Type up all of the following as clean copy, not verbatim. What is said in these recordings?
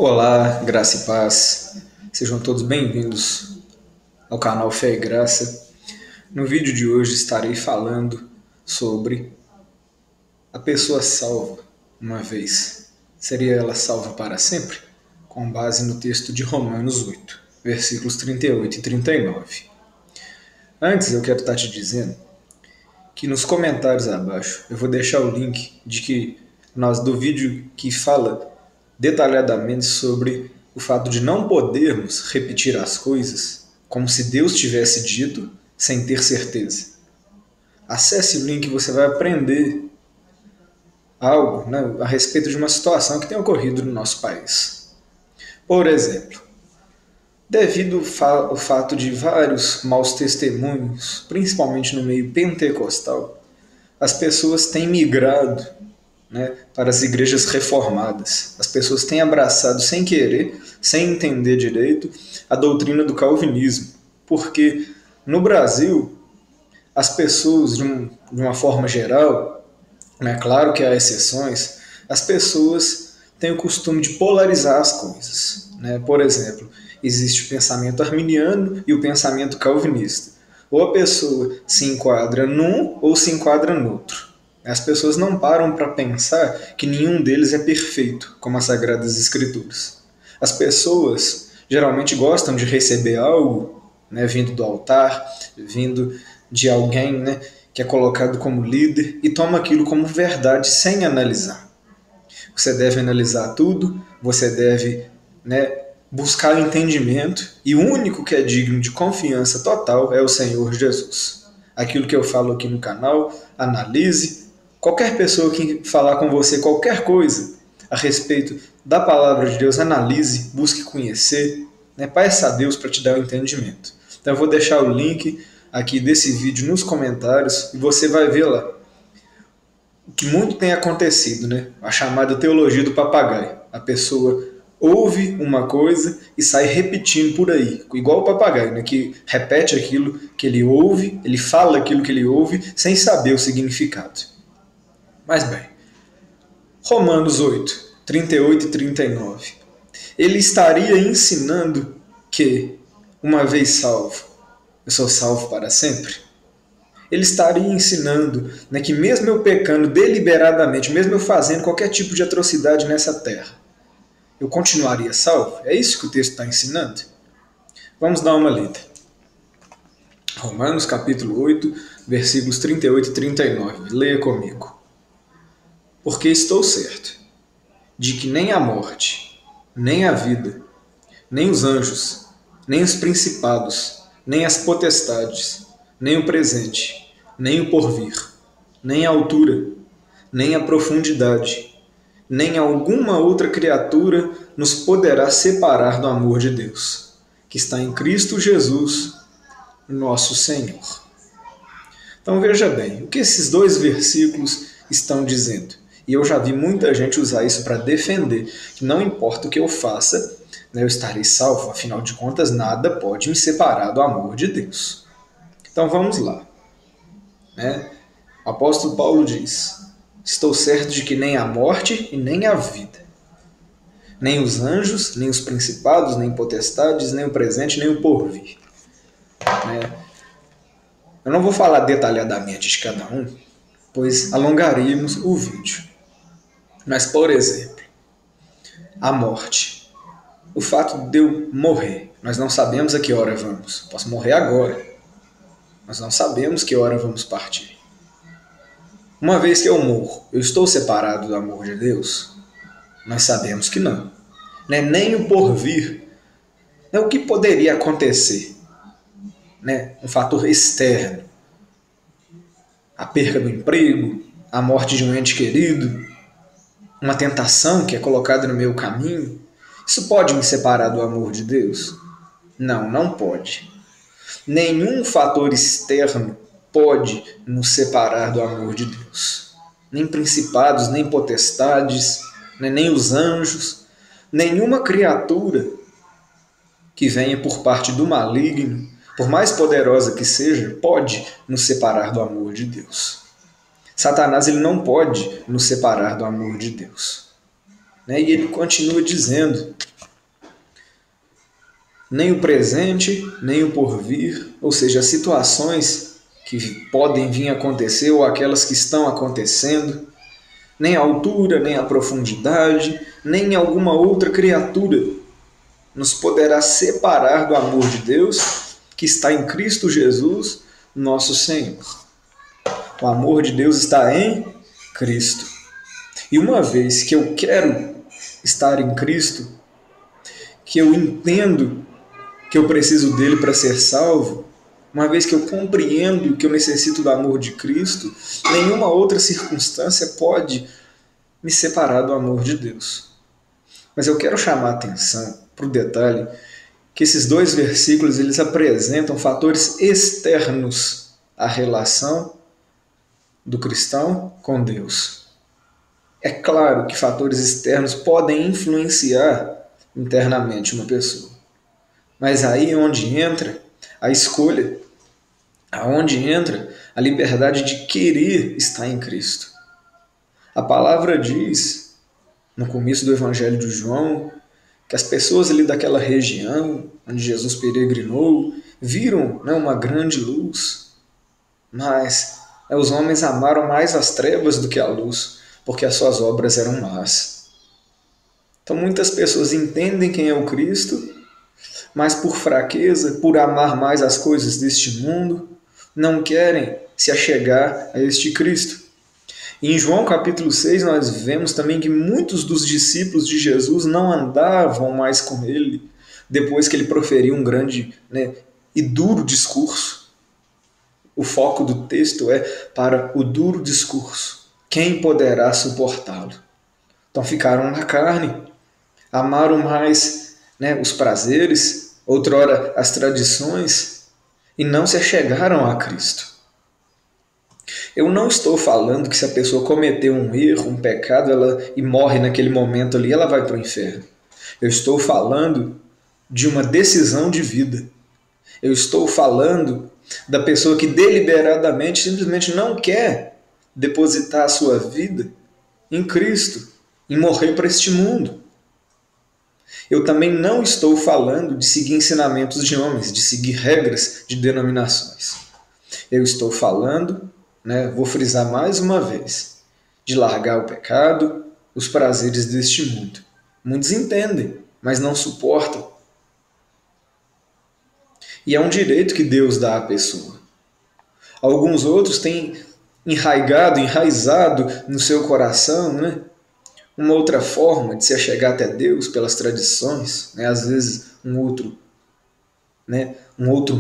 Olá, graça e paz. Sejam todos bem-vindos ao canal Fé e Graça. No vídeo de hoje estarei falando sobre a pessoa salva uma vez. Seria ela salva para sempre? Com base no texto de Romanos 8, versículos 38 e 39. Antes eu quero estar te dizendo que nos comentários abaixo eu vou deixar o link do vídeo que fala detalhadamente sobre o fato de não podermos repetir as coisas como se Deus tivesse dito sem ter certeza. Acesse o link e você vai aprender algo, né, a respeito de uma situação que tem ocorrido no nosso país. Por exemplo, devido ao fato de vários maus testemunhos, principalmente no meio pentecostal, as pessoas têm migrado, né, para as igrejas reformadas. As pessoas têm abraçado sem querer, sem entender direito, a doutrina do calvinismo. Porque no Brasil, as pessoas, de uma forma geral, é claro que há exceções, as pessoas têm o costume de polarizar as coisas. Né? Por exemplo, existe o pensamento arminiano e o pensamento calvinista. Ou a pessoa se enquadra num ou se enquadra no outro. As pessoas não param para pensar que nenhum deles é perfeito, como as Sagradas Escrituras. As pessoas geralmente gostam de receber algo, né, vindo do altar, vindo de alguém, né, que é colocado como líder, e toma aquilo como verdade sem analisar. Você deve analisar tudo, você deve, né, buscar o entendimento, e o único que é digno de confiança total é o Senhor Jesus. Aquilo que eu falo aqui no canal, analise. Qualquer pessoa que falar com você qualquer coisa a respeito da palavra de Deus, analise, busque conhecer, né? Peça a Deus para te dar o entendimento. Então eu vou deixar o link aqui desse vídeo nos comentários e você vai ver lá o que muito tem acontecido, né? A chamada teologia do papagaio. A pessoa ouve uma coisa e sai repetindo por aí, igual o papagaio, né? Que repete aquilo que ele ouve, ele fala aquilo que ele ouve sem saber o significado. Mas bem, Romanos 8, 38 e 39. Ele estaria ensinando que, uma vez salvo, eu sou salvo para sempre? Ele estaria ensinando, né, que mesmo eu pecando deliberadamente, mesmo eu fazendo qualquer tipo de atrocidade nessa terra, eu continuaria salvo? É isso que o texto está ensinando? Vamos dar uma lida. Romanos capítulo 8, versículos 38 e 39. Leia comigo. Porque estou certo de que nem a morte, nem a vida, nem os anjos, nem os principados, nem as potestades, nem o presente, nem o porvir, nem a altura, nem a profundidade, nem alguma outra criatura nos poderá separar do amor de Deus, que está em Cristo Jesus, nosso Senhor. Então veja bem, o que esses dois versículos estão dizendo? E eu já vi muita gente usar isso para defender que não importa o que eu faça, eu estarei salvo, afinal de contas, nada pode me separar do amor de Deus. Então vamos lá. O apóstolo Paulo diz: estou certo de que nem a morte e nem a vida, nem os anjos, nem os principados, nem potestades, nem o presente, nem o porvir. Eu não vou falar detalhadamente de cada um, pois alongaríamos o vídeo. Mas, por exemplo, a morte. O fato de eu morrer. Nós não sabemos a que hora vamos. Posso morrer agora. Nós não sabemos que hora vamos partir. Uma vez que eu morro, eu estou separado do amor de Deus? Nós sabemos que não. Nem o porvir. O que poderia acontecer? Um fator externo. A perda do emprego, a morte de um ente querido, uma tentação que é colocada no meu caminho. Isso pode me separar do amor de Deus? Não, não pode. Nenhum fator externo pode nos separar do amor de Deus. Nem principados, nem potestades, nem os anjos, nenhuma criatura que venha por parte do maligno, por mais poderosa que seja, pode nos separar do amor de Deus. Satanás ele não pode nos separar do amor de Deus. E ele continua dizendo nem o presente, nem o porvir, ou seja, as situações que podem vir a acontecer ou aquelas que estão acontecendo, nem a altura, nem a profundidade, nem alguma outra criatura nos poderá separar do amor de Deus que está em Cristo Jesus, nosso Senhor. O amor de Deus está em Cristo. E uma vez que eu quero estar em Cristo, que eu entendo que eu preciso dele para ser salvo, uma vez que eu compreendo que eu necessito do amor de Cristo, nenhuma outra circunstância pode me separar do amor de Deus. Mas eu quero chamar a atenção para o detalhe que esses dois versículos eles apresentam fatores externos à relação do cristão com Deus. É claro que fatores externos podem influenciar internamente uma pessoa, mas aí é onde entra a escolha, aonde entra a liberdade de querer estar em Cristo. A palavra diz, no começo do Evangelho de João, que as pessoas ali daquela região onde Jesus peregrinou viram, né, uma grande luz, mas os homens amaram mais as trevas do que a luz, porque as suas obras eram más. Então muitas pessoas entendem quem é o Cristo, mas por fraqueza, por amar mais as coisas deste mundo, não querem se achegar a este Cristo. E em João capítulo 6 nós vemos também que muitos dos discípulos de Jesus não andavam mais com ele depois que ele proferiu um grande, né, e duro discurso. O foco do texto é para o duro discurso. Quem poderá suportá-lo? Então ficaram na carne, amaram mais, né, os prazeres, outrora as tradições, e não se achegaram a Cristo. Eu não estou falando que se a pessoa cometeu um erro, um pecado, e morre naquele momento ali, ela vai para o inferno. Eu estou falando de uma decisão de vida. Eu estou falando da pessoa que deliberadamente simplesmente não quer depositar a sua vida em Cristo, em morrer para este mundo. Eu também não estou falando de seguir ensinamentos de homens, de seguir regras de denominações. Eu estou falando, né, vou frisar mais uma vez, de largar o pecado, os prazeres deste mundo. Muitos entendem, mas não suportam. E é um direito que Deus dá à pessoa. Alguns outros têm enraizado no seu coração, né, uma outra forma de se achegar até Deus pelas tradições, né, às vezes um outro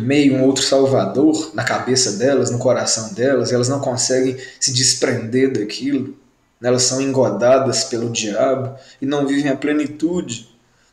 meio, um outro salvador na cabeça delas, no coração delas, e elas não conseguem se desprender daquilo, elas são engodadas pelo diabo e não vivem a plenitude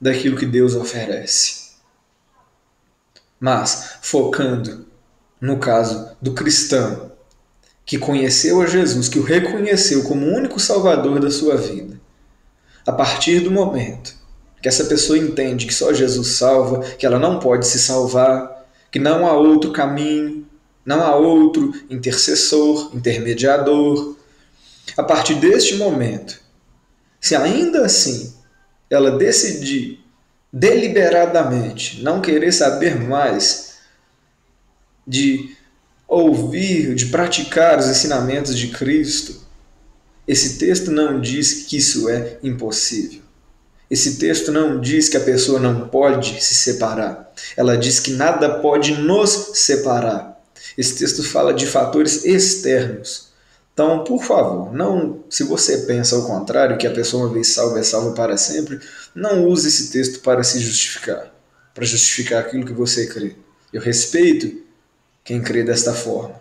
daquilo que Deus oferece. Mas, focando no caso do cristão, que conheceu a Jesus, que o reconheceu como o único salvador da sua vida, a partir do momento que essa pessoa entende que só Jesus salva, que ela não pode se salvar, que não há outro caminho, não há outro intercessor, intermediador. A partir deste momento, se ainda assim ela decidir deliberadamente não querer saber mais de ouvir, de praticar os ensinamentos de Cristo, esse texto não diz que isso é impossível. Esse texto não diz que a pessoa não pode se separar. Ela diz que nada pode nos separar. Esse texto fala de fatores externos. Então, por favor, não, se você pensa ao contrário, que a pessoa uma vez salva é salva para sempre, não use esse texto para se justificar, para justificar aquilo que você crê. Eu respeito quem crê desta forma.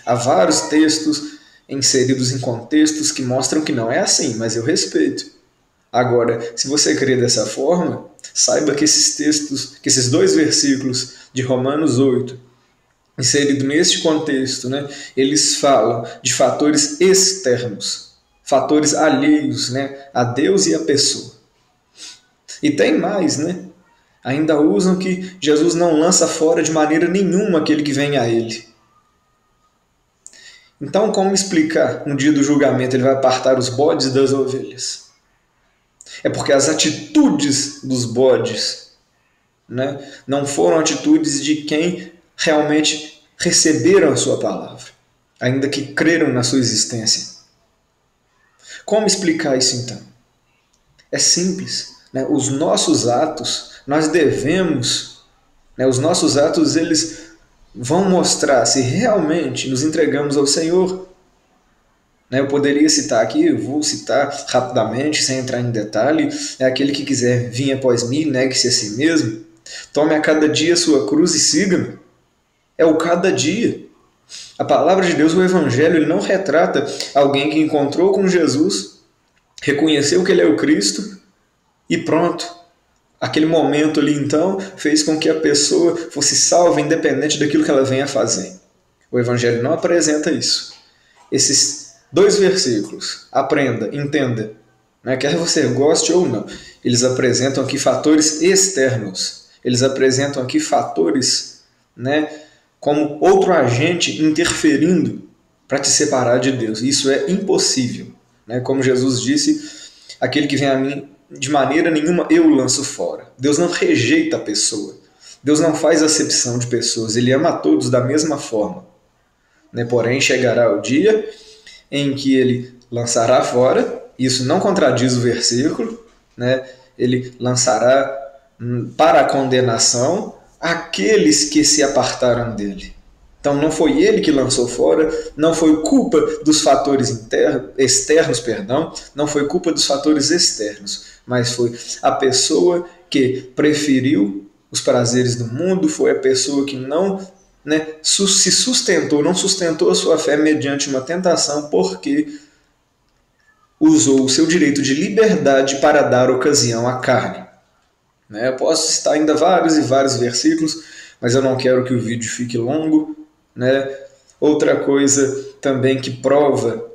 Há vários textos inseridos em contextos que mostram que não é assim, mas eu respeito. Agora, se você crê dessa forma, saiba que esses textos, que esses dois versículos de Romanos 8, inseridos neste contexto, né, eles falam de fatores externos, fatores alheios, né, a Deus e a pessoa. E tem mais, né? Ainda usam que Jesus não lança fora de maneira nenhuma aquele que vem a ele. Então, como explicar no dia do julgamento ele vai apartar os bodes das ovelhas? É porque as atitudes dos bodes, né? Não foram atitudes de quem realmente receberam a sua palavra, ainda que creram na sua existência. Como explicar isso então? É simples, né? Os nossos atos, nós devemos, né? Os nossos atos, eles vão mostrar se realmente nos entregamos ao Senhor. Eu poderia citar aqui, eu vou citar rapidamente, sem entrar em detalhe, é aquele que quiser vir após mim, negue-se a si mesmo, tome a cada dia a sua cruz e siga-me. É o cada dia. A palavra de Deus, o Evangelho, ele não retrata alguém que encontrou com Jesus, reconheceu que ele é o Cristo e pronto. Aquele momento ali, então, fez com que a pessoa fosse salva independente daquilo que ela venha a fazer. O Evangelho não apresenta isso. Esses 2 versículos, aprenda, entenda, né? Quer você goste ou não, eles apresentam aqui fatores externos. Eles apresentam aqui fatores, né, como outro agente interferindo para te separar de Deus. Isso é impossível. Né? Como Jesus disse, aquele que vem a mim, de maneira nenhuma eu o lanço fora. Deus não rejeita a pessoa. Deus não faz acepção de pessoas. Ele ama a todos da mesma forma. Né? Porém, chegará o dia em que ele lançará fora, isso não contradiz o versículo, né? Ele lançará para a condenação aqueles que se apartaram dele. Então não foi ele que lançou fora, não foi culpa dos fatores externos, não foi culpa dos fatores externos, mas foi a pessoa que preferiu os prazeres do mundo, foi a pessoa que não se sustentou, não sustentou a sua fé mediante uma tentação, porque usou o seu direito de liberdade para dar ocasião à carne. Eu posso citar ainda vários e vários versículos, mas eu não quero que o vídeo fique longo. Outra coisa também que prova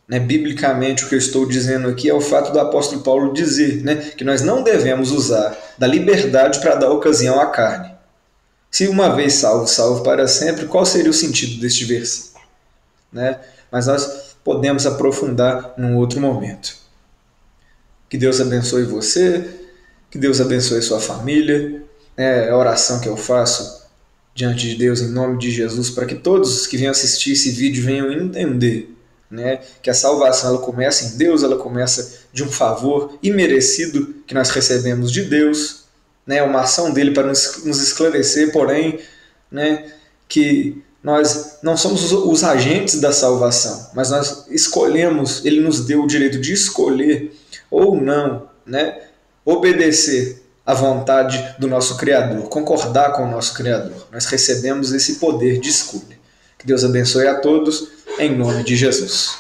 biblicamente o que eu estou dizendo aqui é o fato do apóstolo Paulo dizer que nós não devemos usar da liberdade para dar ocasião à carne. Se uma vez salvo, salvo para sempre, qual seria o sentido deste versículo? Mas nós podemos aprofundar num outro momento. Que Deus abençoe você, que Deus abençoe sua família. É a oração que eu faço diante de Deus em nome de Jesus, para que todos que venham assistir esse vídeo venham entender que a salvação ela começa em Deus, ela começa de um favor imerecido que nós recebemos de Deus, uma ação dele para nos esclarecer, porém, que nós não somos os agentes da salvação, mas nós escolhemos, ele nos deu o direito de escolher ou não, obedecer à vontade do nosso Criador, concordar com o nosso Criador. Nós recebemos esse poder de escolha. Que Deus abençoe a todos, em nome de Jesus.